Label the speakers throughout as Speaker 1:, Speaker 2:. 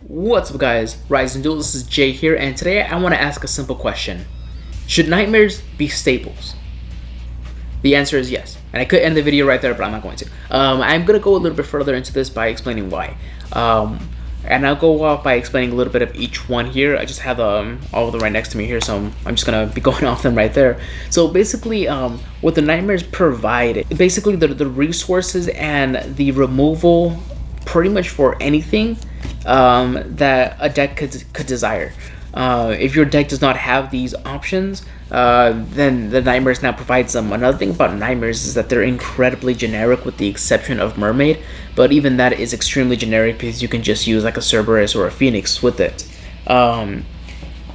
Speaker 1: What's up guys, Rise and Duel, this is Jay here, and today I want to ask a simple question. Should Knightmares be staples? The answer is yes, and I could end the video right there, but I'm not going to. I'm going to go a little bit further into this by explaining why. And I'll go off by explaining a little bit of each one here. I just have all of them right next to me here, so I'm just going to be going off them right there. So basically, what the Knightmares provide, basically the resources and the removal pretty much for anything that a deck could desire. If your deck does not have these options, then the Knightmares now provides them. Another thing about Knightmares is that they're incredibly generic with the exception of Mermaid, but even that is extremely generic because you can just use like a Cerberus or a Phoenix with it.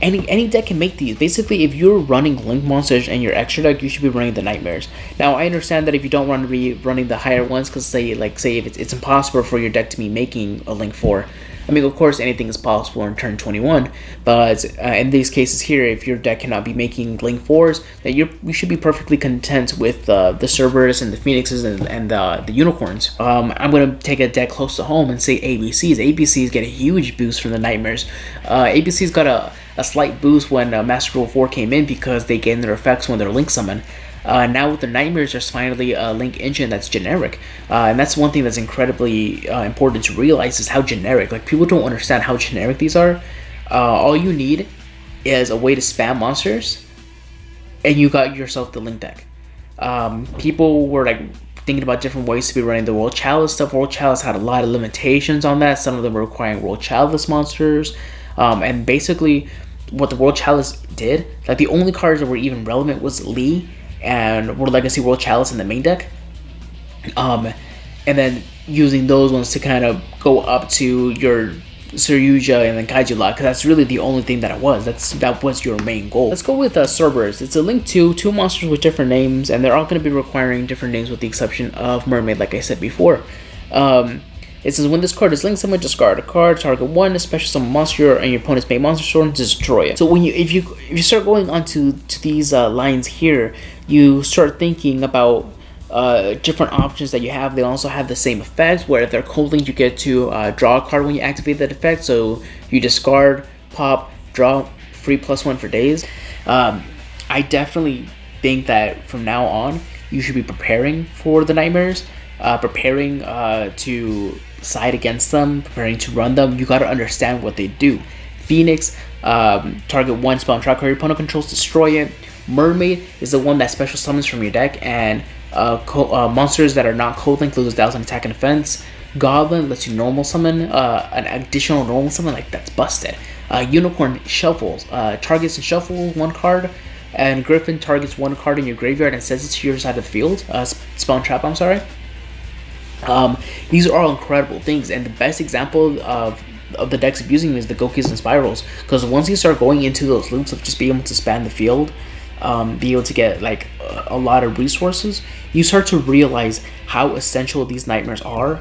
Speaker 1: Any deck can make these. Basically, if you're running Link monsters and your extra deck, you should be running the Knightmares. Now, I understand that if you don't want to be running the higher ones, because say if it's impossible for your deck to be making a Link 4. I mean, of course, anything is possible in turn 21, but in these cases here, if your deck cannot be making Link 4s, then you should be perfectly content with the Cerberus and the Phoenixes and the Unicorns. I'm going to take a deck close to home and say ABCs. ABCs get a huge boost from the Knightmares. ABCs got a slight boost when Master Rule 4 came in because they gained their effects when they're Link summon. Now with the Knightmares, there's finally a Link engine that's generic, and that's one thing that's incredibly important to realize is how generic. Like, people don't understand how generic these are. All you need is a way to spam monsters, and you got yourself the Link deck. People were like thinking about different ways to be running the World Chalice stuff. World Chalice had a lot of limitations on that. Some of them were requiring World Chalice monsters, and basically what the World Chalice did, like the only cards that were even relevant was Lee and World Legacy World Chalice in the main deck, and then using those ones to kind of go up to your Saryuja and then Kaiju Lock, because that's really the only thing that it was. That was your main goal. Let's go with Cerberus. It's a Link 2, two monsters with different names, and they're all going to be requiring different names with the exception of Mermaid, like I said before. It says when this card is Link summoned, discard a card, target one special summon monster and your opponent's main monster sword and destroy it. So when if you start going onto these lines here, you start thinking about different options that you have. They also have the same effects, where if they're cold link, you get to draw a card when you activate that effect. So you discard, pop, draw, free +1 for days. I definitely think that from now on, you should be preparing for the Knightmares, preparing to side against them, preparing to run them. You got to understand what they do. Phoenix, target one spell and track your opponent controls, destroy it. Mermaid is the one that special summons from your deck, and monsters that are not cold link lose 1,000 attack and defense. Goblin lets you normal summon an additional normal summon, like that's busted. Unicorn shuffles, targets and shuffle one card, and Griffin targets one card in your graveyard and sends it to your side of the field. Spell and trap, I'm sorry. These are all incredible things, and the best example of the decks abusing is the Gokis and Spirals, because once you start going into those loops of just being able to span the field, be able to get like a lot of resources, you start to realize how essential these Knightmares are.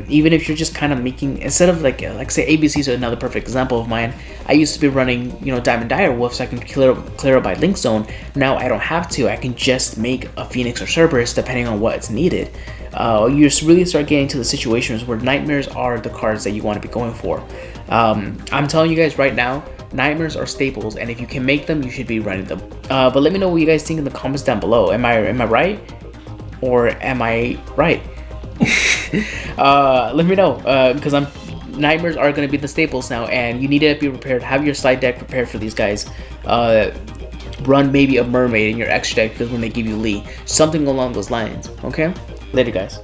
Speaker 1: Even if you're just kind of making, instead of like say ABC is another perfect example of mine. I used to be running Diamond Direwolf so I can clear up by Link Zone. Now I don't have to. I can just make a Phoenix or Cerberus depending on what's needed. You just really start getting to the situations where Knightmares are the cards that you want to be going for. I'm telling you guys right now, Knightmares are staples, and if you can make them, you should be running them. But let me know what you guys think in the comments down below. Am I right, or am I right? Let me know, because Knightmares are going to be the staples now, and you need to be prepared. Have your side deck prepared for these guys. Run maybe a Mermaid in your extra deck, because when they give you Lee, something along those lines. Okay, later guys.